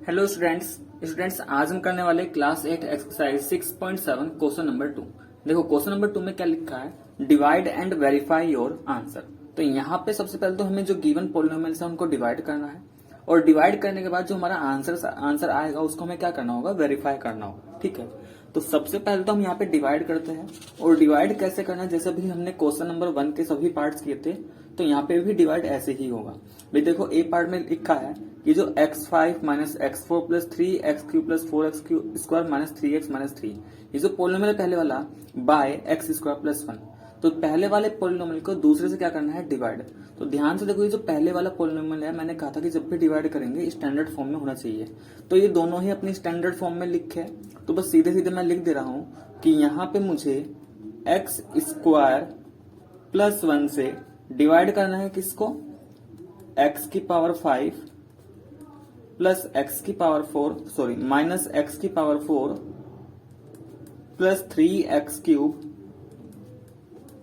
Hello students आज हम करने वाले क्लास 8 एक्सरसाइज 6.7 क्वेश्चन नंबर 2। देखो क्वेश्चन नंबर 2 में क्या लिखा है, divide and verify your answer. तो यहाँ पे सबसे पहले तो हमें जो गिवन पॉलिनोमियल्स है उनको डिवाइड करना है, और डिवाइड करने के बाद जो हमारा आंसर आएगा उसको हमें क्या करना होगा, वेरीफाई करना होगा। ठीक है, तो सबसे पहले तो हम यहाँ पे डिवाइड करते हैं। और डिवाइड कैसे करना है, जैसे भी हमने क्वेश्चन नंबर 1 के सभी पार्ट्स किए थे, तो यहाँ पे भी डिवाइड ऐसे ही होगा। भाई देखो ए पार्ट में लिखा है कि जो x5 minus x4 plus 3x3 plus 4x square minus 3x minus 3, ये जो पोलिनोमियल है पहले वाला, बाय x स्क्वायर प्लस 1। तो पहले वाले पोलिनोमियल को दूसरे से क्या करना है, डिवाइड। तो ध्यान से देखो, ये जो पहले वाला पोलिनोमियल है, मैंने कहा था कि जब भी डिवाइड करेंगे स्टैंडर्ड फॉर्म में होना चाहिए। तो ये दोनों ही अपनी स्टैंडर्ड फॉर्म में लिखे, तो बस सीधे सीधे मैं लिख दे रहा हूं कि यहाँ पे मुझे x स्क्वायर प्लस 1 से डिवाइड करना है किसको, x की पावर 5 प्लस x की पावर 4 माइनस x की power 4 plus 3x cube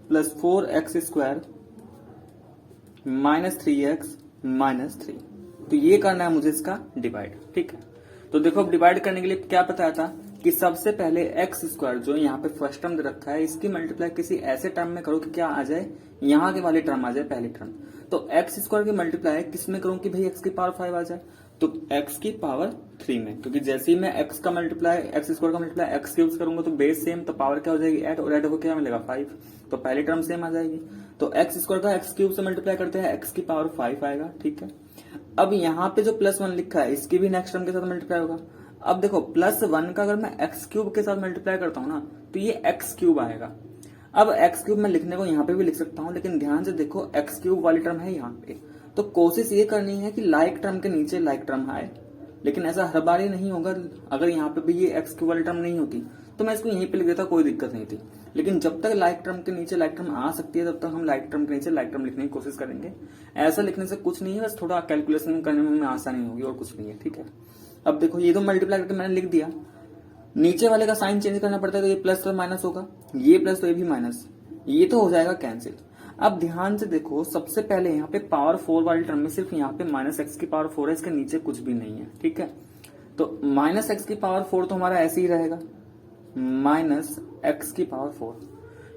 plus 4x square minus 3x minus 3। तो ये करना है मुझे इसका डिवाइड। ठीक है, तो देखो अब डिवाइड करने के लिए क्या बताया था कि सबसे पहले x स्क्वायर जो यहाँ पे फर्स्ट टर्म दे रखा है, इसकी मल्टीप्लाई किसी ऐसे टर्म में करो कि क्या आ जाए, यहाँ के वाले टर्म आ जाए पहली टर्म। तो x स्क्वायर की मल्टीप्लाई किस में करूं कि भाई x की पावर 5 आ जाए, तो x की पावर 3 में, क्योंकि जैसे ही मैं x का मल्टीप्लाई x स्क्वायर का मल्टीप्लाई x क्यूब करूंगा तो बेस सेम, तो पावर क्या हो जाएगी 8, और 8 को क्या मिलेगा 5, तो पहली टर्म सेम आ जाएगी। तो x स्क्वायर का x क्यूब से मल्टीप्लाई करते हैं, x की पावर 5 आएगा। ठीक है, अब यहाँ पे जो प्लस 1 लिखा है इसकी भी नेक्स्ट टर्म के साथ मल्टीप्लाई होगा। अब देखो प्लस 1 का अगर मैं x क्यूब के साथ मल्टीप्लाई करता हूँ ना, तो ये x क्यूब आएगा। अब x क्यूब मैं लिखने को यहाँ पे भी लिख सकता हूँ, लेकिन ध्यान से देखो x क्यूब वाली टर्म है यहाँ पे, तो कोशिश ये करनी है कि लाइक टर्म के नीचे लाइक टर्म आए। लेकिन ऐसा हर बार ही नहीं होगा, अगर यहाँ पे भी ये x क्यूब वाली टर्म नहीं होती तो मैं इसको यहीं पे लिख देता, कोई दिक्कत नहीं थी। लेकिन जब तक लाइक टर्म के नीचे लाइक टर्म आ सकती है, तब तक हम लाइक टर्म के नीचे लाइक टर्म लिखने की कोशिश करेंगे। ऐसा लिखने से कुछ नहीं है, बस थोड़ा कैलकुलेशन करने में आसानी होगी और कुछ नहीं है। ठीक है, अब देखो ये तो मल्टीप्लाई करके मैंने लिख दिया, नीचे वाले का साइन चेंज करना पड़ता है, तो ये प्लस तो माइनस होगा, ये प्लस तो ये भी माइनस, ये तो हो जाएगा कैंसिल। अब ध्यान से देखो, सबसे पहले यहाँ पे पावर 4 वाली टर्म में सिर्फ यहाँ पे माइनस एक्स की पावर 4 है, इसके नीचे कुछ भी नहीं है। ठीक है, तो माइनस एक्स की पावर 4 तो हमारा ऐसे ही रहेगा, माइनस एक्स की पावर 4,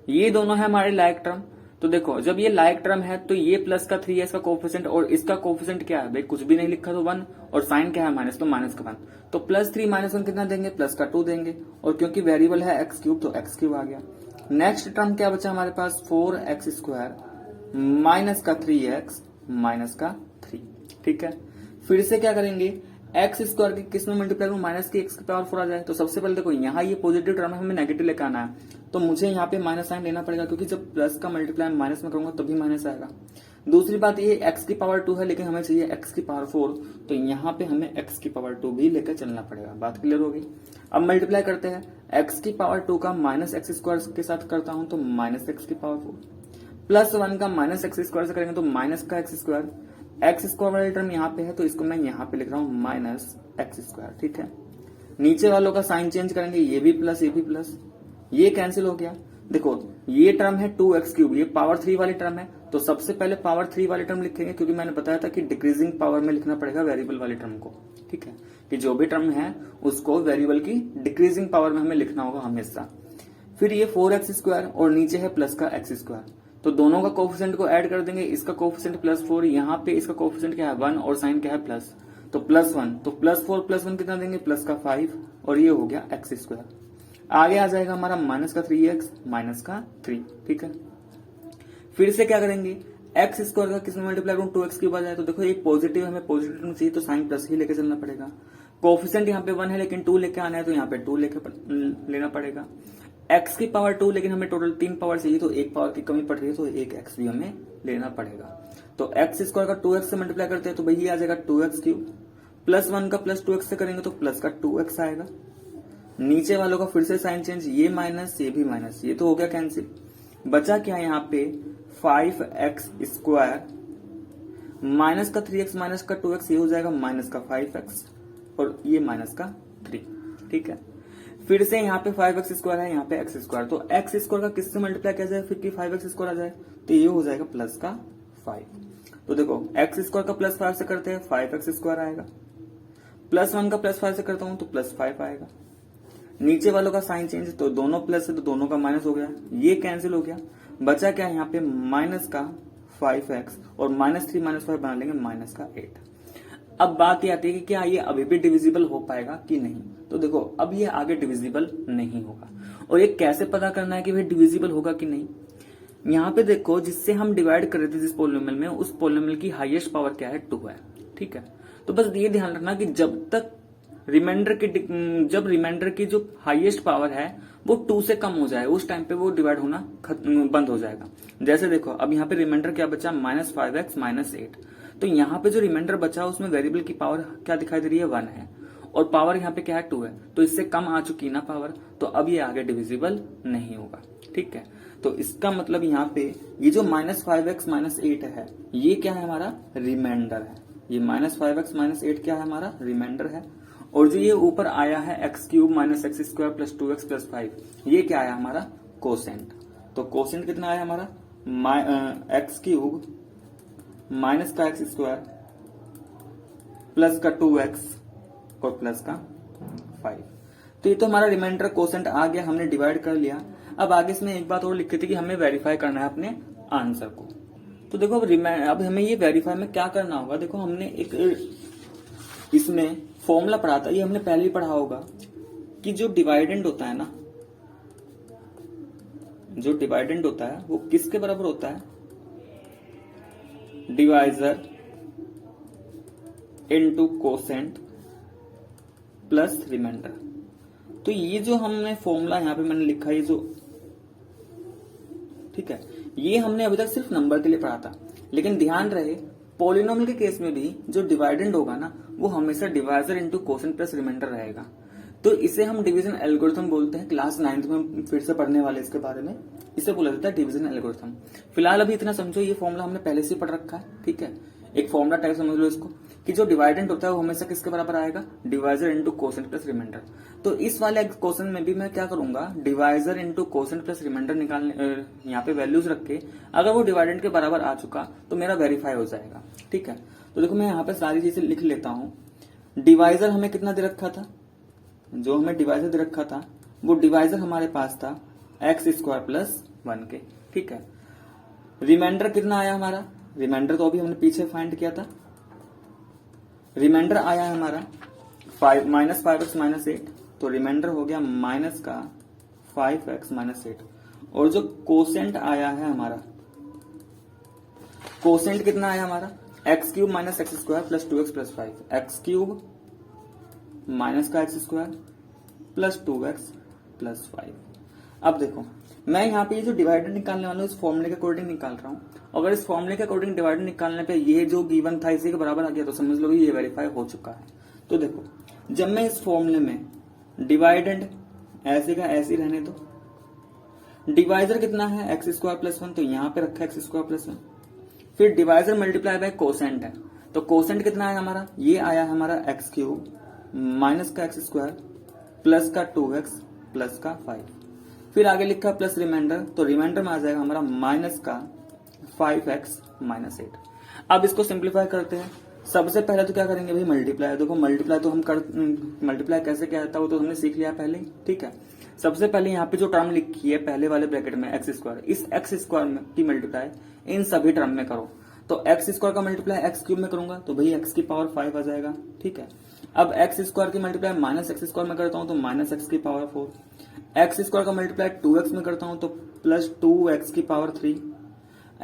ये दोनों है हमारे लाइक टर्म। तो देखो जब ये लाइक टर्म है तो ये प्लस का 3 है इसका कोफिशिएंट, और इसका कोफिशिएंट क्या है भाई, कुछ भी नहीं लिखा तो 1, और साइन क्या है माइनस, तो माइनस का 1, तो प्लस 3 माइनस 1 कितना देंगे, प्लस का 2 देंगे, और क्योंकि वेरिएबल है एक्स क्यूब तो एक्स क्यूब आ गया। नेक्स्ट टर्म क्या बचा हमारे पास, 4x स्क्वायर माइनस का 3x माइनस का 3। ठीक है, फिर से क्या करेंगे, एक्स स्क्वायर की किस में मल्टीप्लाई करूं, माइनस की एक्स की पावर 4 आ जाए। तो सबसे पहले देखो यहाँ ये पॉजिटिव टर्म है, हमें नेगेटिव लेकर आना है, तो मुझे यहाँ पे माइनस साइन लेना पड़ेगा, क्योंकि जब प्लस का मल्टीप्लाई माइनस में करूंगा तभी माइनस आएगा। दूसरी बात ये एक्स की पावर 2 है, लेकिन हमें चाहिए एक्स की पावर 4, तो यहाँ पे हमें एक्स की पावर 2 भी लेकर चलना पड़ेगा। बात क्लियर होगी। अब मल्टीप्लाई करते हैं, एक्स की पावर 2 का माइनस एक्स स्क्वायर के साथ करता हूं तो माइनस एक्स की पावर 4, प्लस 1 का माइनस एक्स स्क्वायर से करेंगे तो माइनस का एक्स स्क्वायर, एक्स स्क्वायर वाली टर्म यहाँ पे है तो इसको मैं यहाँ पे लिख रहा हूँ माइनस एक्स स्क्वायर। ठीक है, नीचे वालों का साइन चेंज करेंगे, ये भी प्लस ये भी प्लस, ये कैंसिल हो गया। देखो ये टर्म है 2x क्यूब, ये पावर 3 वाली टर्म है, तो सबसे पहले पावर 3 वाली टर्म लिखेंगे, क्योंकि मैंने बताया था कि डिक्रीजिंग पावर में लिखना पड़ेगा वेरिएबल वाली टर्म को। ठीक है, कि जो भी टर्म है उसको वेरिएबल की डिक्रीजिंग पावर में हमें लिखना होगा हमेशा। फिर ये 4x स्क्वायर और नीचे है प्लस का x स्क्वायर, तो दोनों का कोफिशिएंट को ऐड कर देंगे, इसका कोफिशिएंट प्लस 4, यहाँ पे इसका कोफिशिएंट क्या है 1, और साइन क्या है प्लस, तो प्लस 1, तो प्लस 4 प्लस 1 कितना देंगे, प्लस का 5, और ये हो गया x स्क्वायर। आगे आ जाएगा हमारा माइनस का 3x माइनस का 3। ठीक है, फिर से क्या करेंगे, एक्स स्क्वायर का किस में मल्टीप्लाई करूं, 2x क्यूब आ जाए। तो देखो ये पॉजिटिव, हमें पॉजिटिव चाहिए तो साइन प्लस ही लेके चलना पड़ेगा। कोफिशिएंट यहाँ पे 1 है, लेकिन 2 लेके आना है, तो यहाँ पे 2 लेके लेना पड़ेगा। x की पावर 2, लेकिन हमें टोटल 3 पावर चाहिए, तो एक पावर की कमी पड़ रही है, तो एक x भी हमें लेना पड़ेगा। तो एक्स स्क्वायर का 2x से मल्टीप्लाई करते हैं तो भाई ये आ जाएगा 2x क्यूब, प्लस 1 का प्लस 2x से करेंगे तो प्लस का 2x आएगा। नीचे वालों का फिर से साइन चेंज, ये माइनस ये भी माइनस, ये तो हो गया कैंसिल। बचा क्या यहाँ पे 5x स्क्वायर माइनस का 3x माइनस का 2x, ये हो जाएगा माइनस का 5x, और ये माइनस का 3। ठीक है, फिर से यहाँ पे 5x स्क्वायर है, यहाँ पे x स्क्वायर, तो x स्क्वायर का किससे मल्टीप्लाई किया जाए फिर कि 5x स्क्वायर आ जाए, तो ये हो जाएगा प्लस का 5। तो देखो x स्क्वायर का प्लस 5 से करते हैं 5x स्क्वायर आएगा, +1 का +5 से करता हूं तो +5 आएगा। नीचे वालों का साइन चेंज, तो दोनों प्लस है तो दोनों का माइनस हो गया, ये कैंसिल हो गया। बचा क्या यहाँ पे माइनस का 5x और -3 -5 बना लेंगे माइनस का 8। अब बात ये आती है कि क्या ये अभी भी डिविजिबल हो पाएगा कि नहीं। तो देखो अब ये आगे डिविजिबल नहीं होगा। और ये कैसे पता करना है कि भाई डिविजिबल होगा कि नहीं। यहाँ पे देखो जिससे हम डिवाइड कर रहे थे जिस पोलिनोमियल में, उस पोलिनोमियल की हाईएस्ट पावर क्या है 2 है। ठीक है, तो बस ये ध्यान रखना कि जब रिमाइंडर की जो हाईएस्ट पावर है वो 2 से कम हो जाए उस टाइम पे वो डिवाइड होना बंद हो जाएगा। जैसे देखो अब यहाँ पे रिमाइंडर क्या बचा -5x -8, तो यहाँ पे जो रिमाइंडर बचा उसमें वेरिएबल की पावर क्या दिखाई दे रही है 1 है और पावर यहाँ पे क्या है 2 है, तो इससे कम आ चुकी ना पावर, तो अब ये आगे डिविजिबल नहीं होगा। ठीक है, तो इसका मतलब यहाँ पे ये जो -5x -8 है ये क्या है हमारा रिमाइंडर है। ये -5x -8 क्या है हमारा रिमाइंडर है। और जो ये ऊपर आया है x³ -x² + 2x + 5 ये क्या आया हमारा कोसेंट। तो कोसेंट कितना आया हमारा x³ माइनस का x² प्लस का 2x और प्लस का 5। तो ये तो हमारा रिमाइंडर कोसेंट आ गया, हमने डिवाइड कर लिया। अब आगे इसमें एक बात और लिखी थी कि हमें वेरीफाई करना है अपने आंसर को। तो देखो अब हमें ये वेरीफाई में क्या करना होगा। देखो हमने एक इसमें फॉर्मूला पढ़ा था, ये हमने पहले ही पढ़ा होगा कि जो डिवाइडेंड होता है ना, जो डिवाइडेंड होता है वो किसके बराबर होता है divisor into quotient plus remainder. तो ये जो हमने फॉर्मूला यहाँ पे मैंने लिखा है, ये जो ठीक है ये हमने अभी तक सिर्फ नंबर के लिए पढ़ा था, लेकिन ध्यान रहे पॉलिनोमियल के केस में भी जो डिवाइडेंड होगा ना वो हमेशा divisor into quotient plus remainder रहेगा। तो इसे हम डिवीजन एल्गोरिथम बोलते हैं। क्लास 9th में फिर से पढ़ने वाले इसके बारे में, इसे बोला जाता है डिवीजन एल्गोरिथम। फिलहाल अभी इतना समझो, ये फॉर्मूला हमने पहले से पढ़ रखा है। ठीक है, एक फॉर्मूला टाइप समझ लो इसको कि जो डिवाइडेंड होता है वो हमेशा किसके बराबर आएगा divisor into quotient plus remainder. तो इस वाले क्वेश्चन में भी मैं क्या करूंगा divisor into quotient plus remainder निकालने यहाँ पे वैल्यूज रख के अगर वो डिवाइडेंड के बराबर आ चुका तो मेरा वेरीफाई हो जाएगा। ठीक है, तो देखो मैं यहाँ पे सारी चीजें लिख लेता हूँ। डिवाइजर हमें कितना दे रखा था, जो हमें डिवाइजर दे रखा था वो डिवाइजर हमारे पास था x² + 1 के। ठीक है, रिमाइंडर कितना आया हमारा, रिमाइंडर तो अभी हमने पीछे फाइंड किया था। रिमाइंडर आया है हमारा -5x -8, तो रिमाइंडर हो गया माइनस का 5x -8। और जो कोसेंट आया है हमारा, कोसेंट कितना आया हमारा x³ -x² + 2x + 5, x³ minus का x² प्लस 2x + 5। अब देखो मैं यहाँ पे ये जो डिवाइडर निकालने वाला हूँ इस फॉर्मूले के अकॉर्डिंग निकाल रहा हूँ। अगर इस फॉर्मूले के अकॉर्डिंग डिवाइडर निकालने पे ये जो गिवन था इसी के बराबर आ गया तो समझ लो ये वेरीफाई हो चुका है। तो देखो जब मैं इस फॉर्मूले में डिवाइडेंड ऐसे का ऐसे रहने दो, डिवाइजर कितना है x² + 1, तो यहाँ पे रखा है x² + 1। फिर डिवाइजर मल्टीप्लाई बाय कोसेंट है, तो कोसेंट कितना है हमारा, ये आया है हमारा x³ माइनस का x² प्लस का 2x प्लस का 5। फिर आगे लिखा प्लस रिमाइंडर, तो रिमाइंडर में आ जाएगा हमारा माइनस का 5x -8। अब इसको सिंप्लीफाई करते हैं। सबसे पहले तो क्या करेंगे भाई मल्टीप्लाई। देखो मल्टीप्लाई तो हम मल्टीप्लाई कैसे क्या आता है वो तो हमने सीख लिया पहले। ठीक है, सबसे पहले यहाँ पे जो टर्म लिखी है पहले वाले ब्रैकेट में x², इस x² की मल्टीप्लाई इन सभी टर्म में करो। तो x² का मल्टीप्लाई x³ में करूंगा तो भाई x की पावर 5 आ जाएगा। ठीक है, अब x² की मल्टीप्लाई -x² में करता हूं तो -x की पावर 4, x² का मल्टीप्लाई 2x में करता हूं तो प्लस 2x की पावर 3,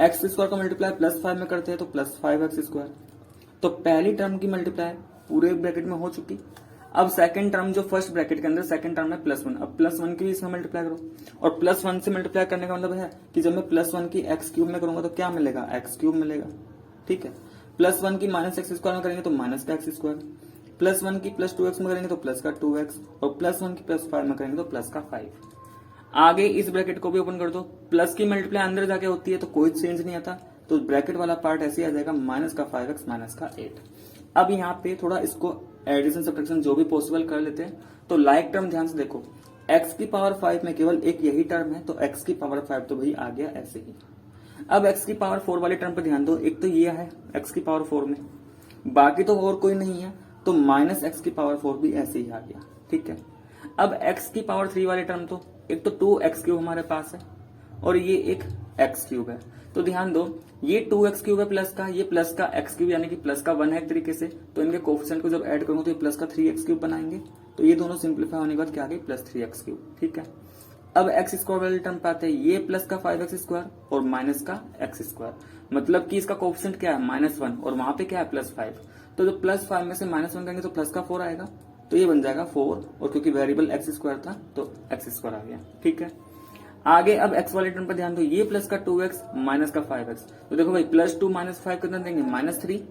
x² का मल्टीप्लाई +5 में करते हैं तो +5x²। तो पहली टर्म की मल्टीप्लाई पूरे ब्रैकेट में हो चुकी। अब सेकंड टर्म जो फर्स्ट ब्रैकेट के अंदर सेकंड टर्म है +1, अब +1 की भी इसमें मल्टीप्लाई करो। और +1 से मल्टीप्लाई करने का मतलब है कि जब मैं +1 की x³ में करूंगा तो क्या मिलेगा x³ मिलेगा। ठीक है, +1 की -x² में करेंगे तो माइनस का x², +1 की +2x में करेंगे तो प्लस का 2x, और +1 की +5 में करेंगे तो प्लस का 5। आगे इस ब्रैकेट को भी ओपन कर दो, प्लस की मल्टीप्लाई अंदर जाके होती है तो कोई चेंज नहीं आता, तो ब्रैकेट वाला पार्ट ऐसे आ जाएगा माइनस का 5x माइनस का 8। अब यहाँ पे थोड़ा इसको एडिशन सब्ट्रैक्शन जो भी पॉसिबल कर लेते हैं। तो लाइक टर्म ध्यान से देखो, x की पावर 5 में केवल एक यही टर्म है तो x की पावर 5 तो भाई आ गया ऐसे ही। अब x की पावर 4 वाले टर्म पर ध्यान दो, एक तो ये है x की पावर 4 में, बाकी तो और कोई नहीं है। तो माइनस एक्स की पावर 4 भी ऐसे ही आ गया। ठीक है, अब एक्स की पावर 3 वाले टर्म तो एक तो 2x³ हमारे पास है और ये एक x³ है। तो ध्यान दो, ये 2x³ है प्लस का, ये प्लस का x³ यानी कि प्लस का 1 है एक तरीके से। तो इनके कोफिशिएंट को जब ऐड करूंगा तो ये प्लस का 3x³ बनाएंगे। तो ये दोनों सिंप्लीफाई होने के बाद क्या आ गई, प्लस 3x³। ठीक है, अब x² वाले टर्म पे आते हैं, ये प्लस का 5x² और माइनस का x²। मतलब कि इसका कोफिशिएंट क्या है, -1 और वहां पे क्या है, +5। तो जो +5 में से -1 करेंगे तो प्लस का 4 आएगा, तो ये बन जाएगा 4 और क्योंकि वेरिएबल x² था तो x² आ गया। ठीक है, आगे अब x वाले टर्म पर ध्यान दो, ये प्लस का 2x माइनस का 5x। तो देखो भाई +2 - 5 कितना देंगे, -3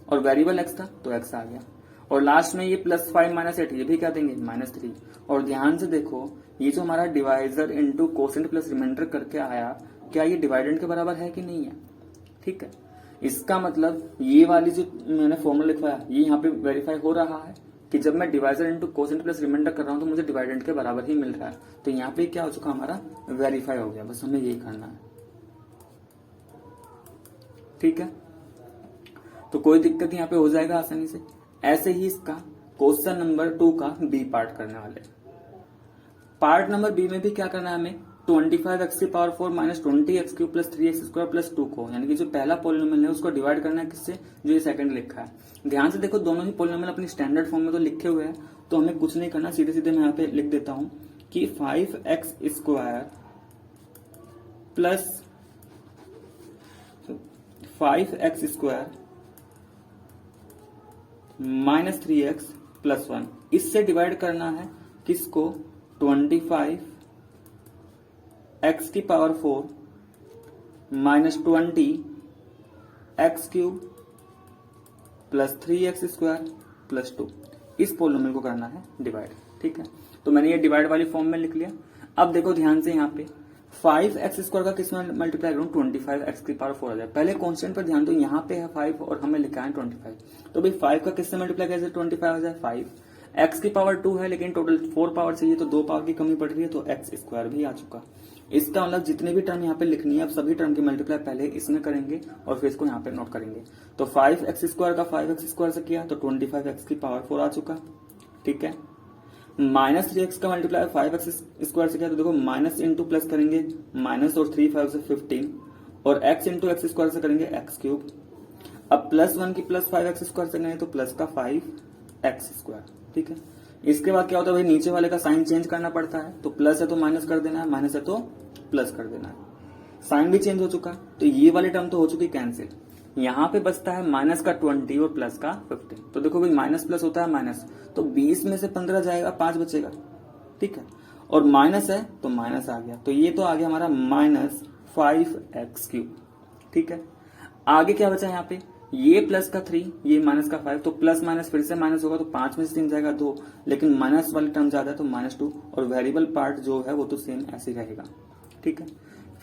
और वेरिएबल x था तो x आ गया। और लास्ट में ये +5 - 8 ये भी क्या देंगे, -3। और ध्यान से देखो ये जो हमारा divisor into quotient plus remainder करके आया, क्या ये डिवाइडेंड के बराबर है कि नहीं है। ठीक है, इसका मतलब ये वाली जो मैंने फॉर्मूला लिखवाया ये यहाँ पे वेरीफाई हो रहा है कि जब मैं divisor into quotient plus remainder कर रहा हूं तो मुझे डिवाइडेंड के बराबर ही मिल रहा है। तो यहाँ पे क्या हो चुका, हमारा वेरीफाई हो गया। बस हमें यही करना है। ठीक है, तो कोई दिक्कत यहाँ पे हो जाएगा आसानी से। ऐसे ही इसका क्वेश्चन नंबर 2 का बी पार्ट करने वाले। पार्ट नंबर बी में भी क्या करना है हमें, 25x की power 4 minus 20x³ plus 3x² plus 2 को, यानी कि जो पहला पॉलिनोमियल है उसको डिवाइड करना है किससे, जो ये सेकंड लिखा है। ध्यान से देखो दोनों ही पॉलिनोमियल अपनी स्टैंडर्ड फॉर्म में तो लिखे हुए हैं, तो हमें कुछ नहीं करना, सीधे सीधे मैं यहाँ पे लिख देता हूं कि 5x² plus 5x² minus 3x plus 1, इससे डिवाइड करना है किसको, 25 x की power 4 minus 20 x³ plus 3x² plus 2, इस पोलिनोमियल को करना है डिवाइड। ठीक है, तो मैंने ये डिवाइड वाली फॉर्म में लिख लिया। अब देखो ध्यान से यहाँ पे 5x² का किस में मल्टीप्लाई करूं, 25x की पावर 4 आ जाए। पहले कांस्टेंट पर ध्यान दो, यहाँ पे है 5 और हमें लिखा है 25। तो भाई 5 का किससे मल्टीप्लाई कैसे 25 आ जाए, 5 x की पावर 2 है लेकिन टोटल 4 पावर चाहिए तो 2 पावर की कमी पड़ रही है, तो x² भी आ चुका। इसका मतलब जितने भी टर्म यहाँ पे लिखनी है अब सभी टर्म की मल्टीप्लाई पहले इसमें करेंगे और फिर इसको यहाँ पे नोट करेंगे। तो 5x² का 5x² से किया तो 25x की पावर 4 आ चुका। ठीक है, माइनस 3x का मल्टीप्लाई 5x² से किया तो देखो माइनस इंटू प्लस करेंगे, माइनस और 3 5 से 15 और x इंटू x² से करेंगे x³। अब प्लस 1 की प्लस 5x² से करेंगे तो प्लस का 5x²। ठीक है, इसके बाद क्या होता है भाई, नीचे वाले का साइन चेंज करना पड़ता है, तो प्लस है तो माइनस कर देना है, माइनस है तो प्लस कर देना है। साइन भी चेंज हो चुका, तो ये वाले टर्म तो हो चुकी कैंसिल। यहाँ पे बचता है माइनस का 20 और प्लस का 15। तो देखो भाई माइनस प्लस होता है माइनस, तो 20 में से 15 जाएगा, 5 बचेगा। ठीक है, और माइनस है तो माइनस आ गया, तो ये तो आ गया हमारा -5x³। ठीक है, आगे क्या बचा यहाँ पे, ये प्लस का 3 ये माइनस का 5, तो प्लस माइनस फिर से माइनस होगा, तो 5 में से 3 जाएगा 2, लेकिन माइनस वाले टर्म ज्यादा है तो -2 और वेरिएबल पार्ट जो है वो तो सेम ऐसे ही रहेगा। ठीक है,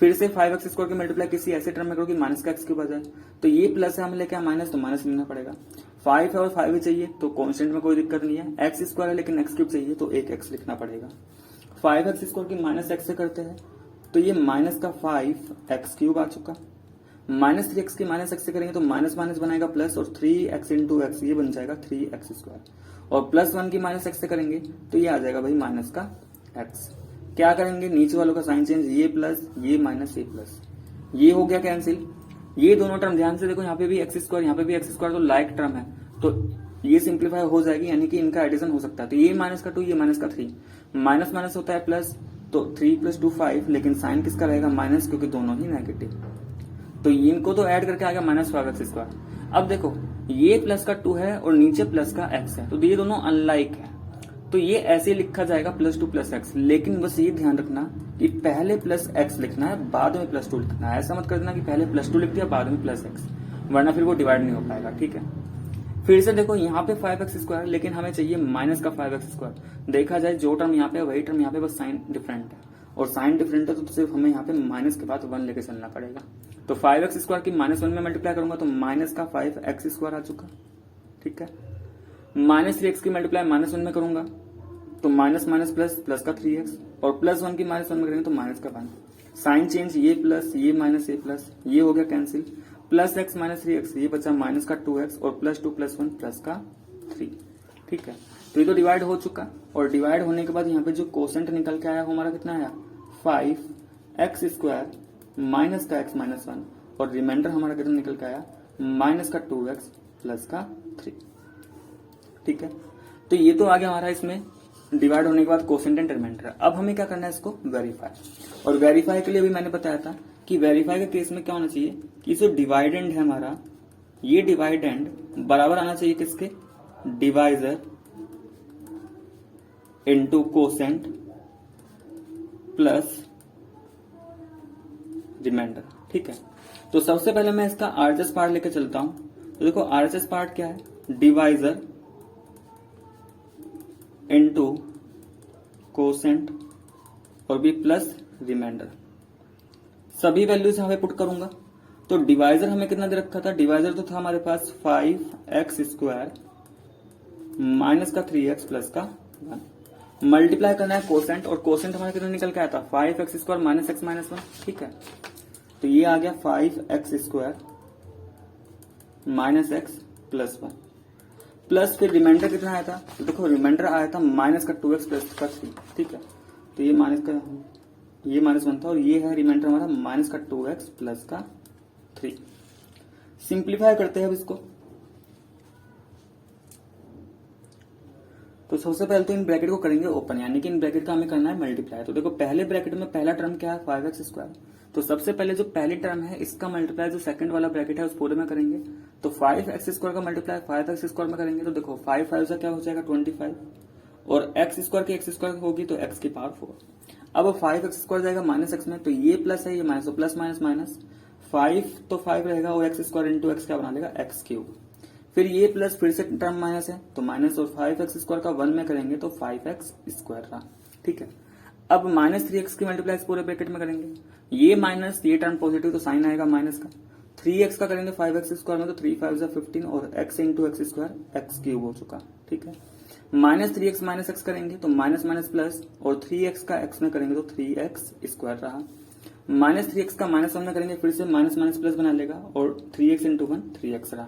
फिर से 5x² की मल्टीप्लाई किसी ऐसे टर्म में करो कि माइनस का x³ आ जाए, तो ये प्लस है हमें लेके माइनस, तो माइनस लेना पड़ेगा। 5 है और 5 ही चाहिए तो कांस्टेंट में कोई दिक्कत नहीं है, x² है लेकिन x³ चाहिए तो एक x लिखना पड़ेगा। 5x² की माइनस x से करते हैं तो ये माइनस का 5x³ आ चुका। माइनस 3x की माइनस x से करेंगे तो माइनस माइनस बनाएगा प्लस और 3x इंटू x ये बन जाएगा 3x²। और प्लस 1 की माइनस x से करेंगे तो ये आ जाएगा भाई माइनस का x। क्या करेंगे, नीचे वालों का साइन चेंज, ये प्लस ये माइनस ये प्लस, ये हो गया कैंसिल। ये दोनों टर्म ध्यान से देखो, यहाँ पे भी x², यहाँ पे भी x², तो लाइक टर्म है तो ये सिंप्लीफाई हो जाएगी, यानी कि इनका एडिशन हो सकता है। तो ये माइनस का 2 ये माइनस का 3, माइनस माइनस होता है प्लस, तो 3 + 2 5, लेकिन साइन किसका रहेगा माइनस, क्योंकि दोनों ही नेगेटिव। तो इनको तो ऐड करके आ गया -5x²। अब देखो ये प्लस का 2 है और नीचे प्लस का x है, तो ये दोनों अनलाइक है, तो ये ऐसे लिखा जाएगा +2 + x। लेकिन बस ये ध्यान रखना कि पहले +x लिखना है बाद में +2 लिखना है। ऐसा मत कर देना कि पहले +2 लिख दिया बाद में +x, वरना फिर वो डिवाइड नहीं हो पाएगा। ठीक है, फिर से देखो यहाँ पे 5x² लेकिन हमें चाहिए माइनस का 5x²। देखा जाए जो टर्म यहाँ पे वही टर्म यहाँ पे, बस साइन डिफरेंट है, और साइन डिफरेंट है तो सिर्फ हमें यहाँ पे माइनस के बाद 1 लेके चलना पड़ेगा। तो 5x² की -1 में मल्टीप्लाई करूंगा तो माइनस का 5x² आ चुका। ठीक है, -3x की मल्टीप्लाई -1 में करूंगा तो माइनस माइनस प्लस, प्लस का 3x, और प्लस 1 की -1 में करेंगे तो माइनस का 1। साइन चेंज, ये प्लस ये माइनस ये प्लस, ये हो गया कैंसिल। +x - 3x ये बचा माइनस का 2x और +2 + 1 प्लस का 3। ठीक है। तो ये तो डिवाइड हो चुका, और डिवाइड होने के बाद यहाँ पे जो कोसेंट निकल के आया वो हमारा कितना आया 5x² माइनस का x माइनस 1, और रिमाइंडर हमारा कितना निकल के आया माइनस का 2x प्लस का 3। ठीक है, तो ये तो आ गया हमारा इसमें डिवाइड होने के बाद कोसेंट एंड रिमाइंडर। अब हमें क्या करना है इसको वेरीफाई, और वेरीफाई के लिए भी मैंने बताया था कि वेरीफाई के केस में क्या होना चाहिए कि जो डिवाइडेंड है हमारा, ये डिवाइडेंड बराबर आना चाहिए किसके, divisor into quotient plus remainder. ठीक है, तो सबसे पहले मैं इसका आरएचएस पार्ट लेके चलता हूं। तो देखो आरएचएस पार्ट क्या है, डिवाइजर इनटू कोसेंट और भी प्लस रिमाइंडर। सभी वैल्यूज यहां पे पुट करूंगा। तो डिवाइजर हमें कितना दे रखा था, डिवाइजर तो था हमारे पास 5x² माइनस का 3x प्लस का 1। मल्टीप्लाई करना है कोसेंट, और कोसेंट हमारा कितना निकल के आया था 5x² माइनस x माइनस 1। ठीक है, तो ये आ गया 5x² minus x plus 1, plus फिर रिमाइंडर कितना आया था, तो देखो रिमाइंडर आया था माइनस का 2x प्लस का 3। ठीक है, तो ये माइनस का, ये माइनस 1 था, और ये है रिमाइंडर हमारा माइनस का 2x प्लस का 3। सिंप्लीफाई करते हैं अब इसको। तो सबसे पहले तो इन ब्रैकेट को करेंगे ओपन, यानी कि इन ब्रैकेट का हमें करना है मल्टीप्लाई। तो देखो पहले ब्रैकेट में पहला टर्म क्या है 5x², तो सबसे पहले जो पहली टर्म है इसका मल्टीप्लाई जो सेकंड वाला ब्रैकेट है उस पूरे में करेंगे। तो 5x² का मल्टीप्लाई 5x² में करेंगे, तो देखो 5 5 से क्या हो जाएगा 25, और x² की x² होगी तो x की पावर 4। अब 5x² जाएगा माइनस x में, तो ये प्लस है ये माइनस, तो प्लस माइनस माइनस 5 तो 5 रहेगा, और x² इंटू x क्या बना लेगा x³। फिर ये प्लस फिर से टर्म माइनस है तो माइनस, और 5x² का 1 में करेंगे तो 5x² रहा। ठीक है, अब माइनस 3x की मल्टीप्लाई पूरे ब्रैकेट में करेंगे, ये माइनस ये टर्म पॉजिटिव तो साइन आएगा माइनस का, 3x का करेंगे 5x² में तो 3 5 15, और x इंटू x² x³ हो चुका। ठीक है, माइनस 3x माइनस x करेंगे तो माइनस माइनस प्लस, और 3x का x में करेंगे तो 3x² रहा, माइनस 3x का माइनस 1 में करेंगे फिर से माइनस माइनस प्लस बना लेगा, और 3x इंटू 1 3x रहा।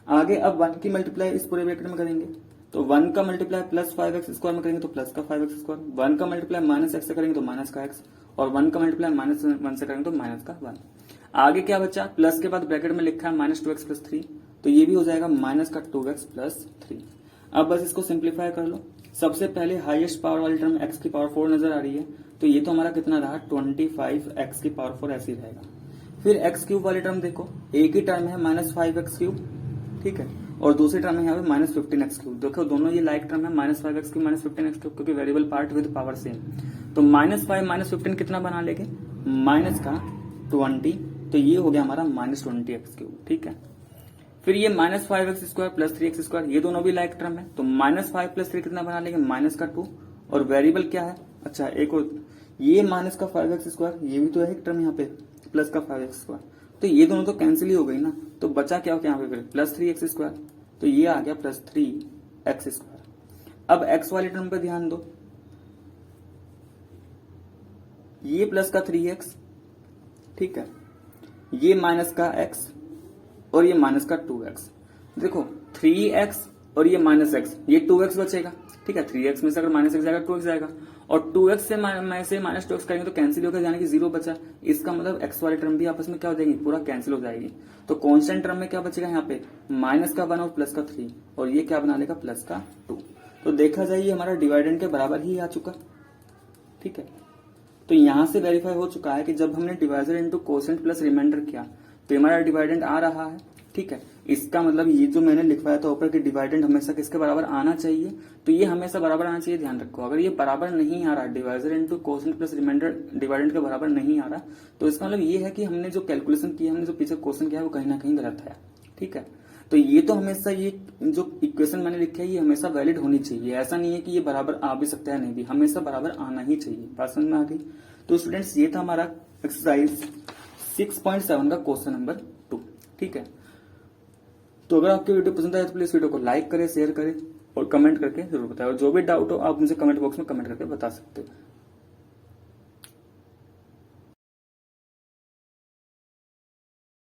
आगे अब 1 की मल्टीप्लाई इस पूरे ब्रैकेट में करेंगे, तो 1 का मल्टीप्लाई प्लस 5x² में करेंगे तो प्लस का 5x², 1 का मल्टीप्लाई माइनस x से करेंगे तो माइनस का x, और 1 का मल्टीप्लाई माइनस 1 से करेंगे तो माइनस का 1। आगे क्या बचा, प्लस के बाद ब्रैकेट में लिखा है माइनस 2x प्लस 3, तो ये भी हो जाएगा माइनस का 2x प्लस 3। अब बस इसको सिंप्लीफाई कर लो। सबसे पहले हाईएस्ट पावर वाली टर्म x की पावर 4 नजर आ रही है, तो ये तो हमारा कितना रहा 25x की पावर 4 ऐसी रहेगा। फिर x³ वाली टर्म देखो, एक ही टर्म है माइनस 5x³, ठीक है, और दूसरी टर्म है यहाँ पे माइनस 15x³। देखो दोनों ये लाइक टर्म है, माइनस 5x³ माइनस 15x³, क्योंकि variable part with power same. तो माइनस 5 माइनस 15 कितना बना लेंगे माइनस का 20, तो ये हो गया हमारा माइनस 20x³। ठीक है, फिर ये माइनस 5x² प्लस 3x², ये दोनों भी लाइक टर्म है, तो माइनस 5 प्लस 3 कितना बना लेंगे माइनस का 2, और वेरिएबल क्या है, अच्छा एक और ये माइनस का 5x², ये भी तो है एक टर्म यहाँ पे प्लस का 5x², तो ये दोनों तो कैंसिल ही हो गई ना, तो बचा क्या हो गया यहाँ पे फिर प्लस 3x², तो ये आ गया प्लस 3x²। अब x वाली टर्म पे ध्यान दो, ये प्लस का 3x, ठीक है, ये माइनस का x, और ये माइनस का 2x। देखो 3x और ये माइनस x, ये 2x बचेगा। ठीक है, 3x में से अगर माइनस x जाएगा 2x जाएगा, और 2x से माइनस 2x करेंगे तो कैंसिल होकर यानी कि 0 बचा। इसका मतलब x वाली टर्म भी आपस में क्या हो जाएगी, पूरा कैंसिल हो जाएगी। तो कांस्टेंट टर्म में क्या बचेगा यहाँ पे माइनस का 1 और प्लस का 3, और ये क्या बना लेगा प्लस का 2। तो देखा जाए ये हमारा डिवाइडेंड के बराबर ही आ चुका। ठीक है, तो यहां से वेरीफाई हो चुका है कि जब हमने divisor into quotient plus remainder किया तो हमारा डिवाइडेंड आ रहा है। ठीक है, इसका मतलब ये जो मैंने लिखवाया था ऊपर कि डिवाइडेंड हमेशा किसके बराबर आना चाहिए, तो ये हमेशा बराबर आना चाहिए। ध्यान रखो, अगर ये बराबर नहीं आ रहा, divisor into quotient plus remainder dividend के बराबर नहीं आ रहा, तो इसका मतलब ये है कि हमने जो कैलकुलेशन किया, हमने जो पीछे क्वेश्चन किया है वो कहीं ना कहीं गलत है। ठीक है, तो ये तो हमेशा ये जो इक्वेशन मैंने लिखा है ये हमेशा वैलिड होनी चाहिए। ऐसा नहीं है कि ये बराबर आ भी सकता है, नहीं भी, हमेशा बराबर आना ही चाहिए। बात समझ में आ गई? तो स्टूडेंट्स ये था हमारा एक्सरसाइज 6.7 का क्वेश्चन नंबर 2। ठीक है, तो अगर आपकी वीडियो पसंद आए तो प्लीज वीडियो को लाइक करें, शेयर करें और कमेंट करके जरूर बताएं। और जो भी डाउट हो आप मुझे कमेंट बॉक्स में कमेंट करके बता सकते हो।